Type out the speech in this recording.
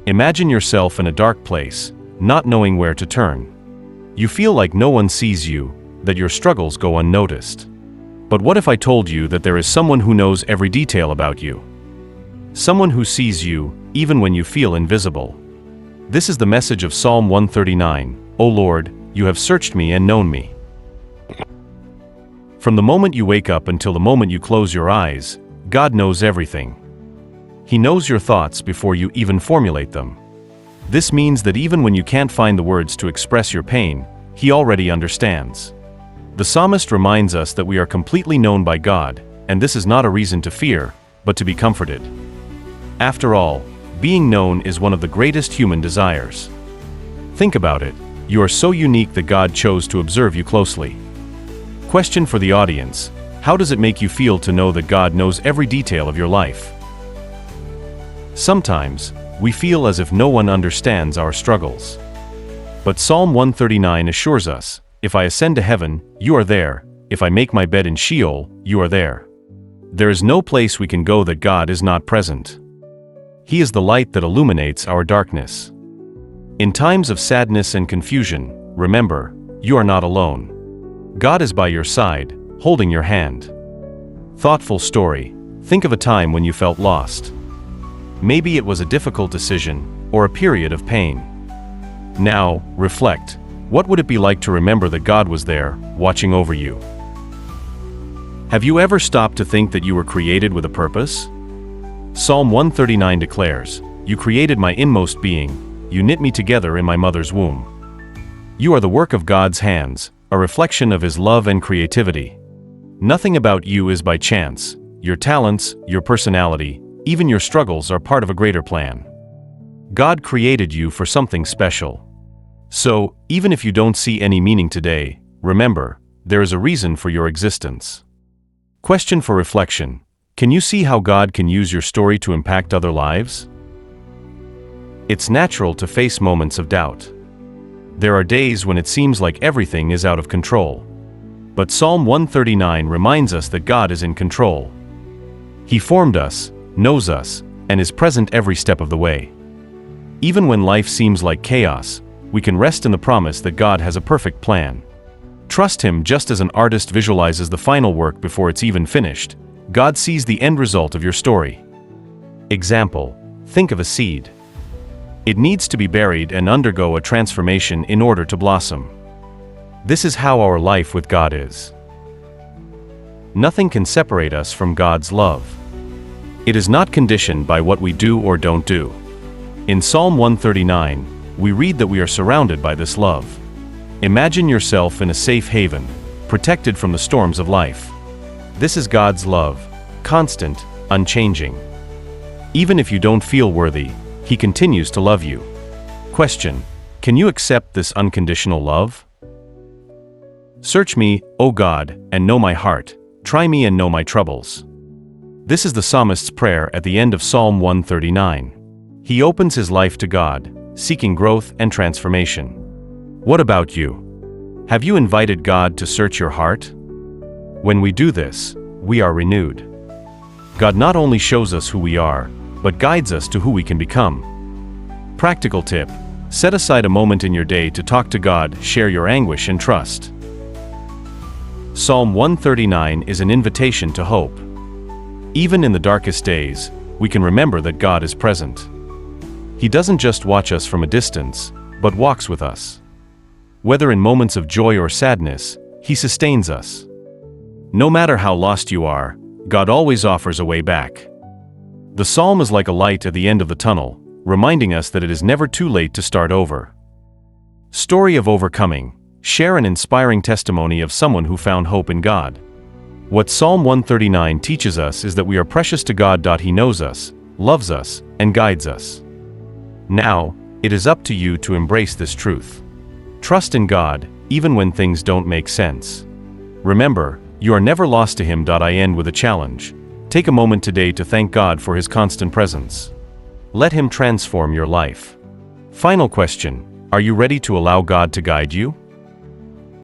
Imagine yourself in a dark place, not knowing where to turn. You feel like no one sees you, that your struggles go unnoticed. But what if I told you that there is someone who knows every detail about you? Someone who sees you, even when you feel invisible. This is the message of Psalm 139, O Lord, you have searched me and known me. From the moment you wake up until the moment you close your eyes, God knows everything. He knows your thoughts before you even formulate them. This means that even when you can't find the words to express your pain, He already understands. The psalmist reminds us that we are completely known by God, and this is not a reason to fear, but to be comforted. After all, being known is one of the greatest human desires. Think about it. You are so unique that God chose to observe you closely. Question for the audience: how does it make you feel to know that God knows every detail of your life? Sometimes, we feel as if no one understands our struggles. But Psalm 139 assures us, if I ascend to heaven, you are there. If I make my bed in Sheol, you are there. There is no place we can go that God is not present. He is the light that illuminates our darkness. In times of sadness and confusion, remember, you are not alone. God is by your side, holding your hand. Thoughtful story. Think of a time when you felt lost. Maybe it was a difficult decision, or a period of pain. Now, reflect. What would it be like to remember that God was there, watching over you? Have you ever stopped to think that you were created with a purpose? Psalm 139 declares, You created my inmost being, you knit me together in my mother's womb. You are the work of God's hands, a reflection of His love and creativity. Nothing about you is by chance. Your talents, your personality, even your struggles are part of a greater plan. God created you for something special. So, even if you don't see any meaning today, remember, there is a reason for your existence. Question for reflection. Can you see how God can use your story to impact other lives? It's natural to face moments of doubt. There are days when it seems like everything is out of control. But Psalm 139 reminds us that God is in control. He formed us, knows us, and is present every step of the way. Even when life seems like chaos, we can rest in the promise that God has a perfect plan. Trust Him just as an artist visualizes the final work before it's even finished. God sees the end result of your story. Example: think of a seed. It needs to be buried and undergo a transformation in order to blossom. This is how our life with God is. Nothing can separate us from God's love. It is not conditioned by what we do or don't do. In Psalm 139, we read that we are surrounded by this love. Imagine yourself in a safe haven, protected from the storms of life. This is God's love, constant, unchanging. Even if you don't feel worthy, He continues to love you. Question: can you accept this unconditional love? Search me, O God, and know my heart. Try me and know my troubles. This is the psalmist's prayer at the end of Psalm 139. He opens his life to God, seeking growth and transformation. What about you? Have you invited God to search your heart? When we do this, we are renewed. God not only shows us who we are, but guides us to who we can become. Practical tip: set aside a moment in your day to talk to God, share your anguish and trust. Psalm 139 is an invitation to hope. Even in the darkest days, we can remember that God is present. He doesn't just watch us from a distance, but walks with us. Whether in moments of joy or sadness, He sustains us. No matter how lost you are, God always offers a way back. The psalm is like a light at the end of the tunnel, reminding us that it is never too late to start over. Story of overcoming. Share an inspiring testimony of someone who found hope in God. What Psalm 139 teaches us is that we are precious to God. He knows us, loves us, and guides us. Now, it is up to you to embrace this truth. Trust in God, even when things don't make sense. Remember, you are never lost to Him. I end with a challenge. Take a moment today to thank God for His constant presence. Let Him transform your life. Final question: are you ready to allow God to guide you?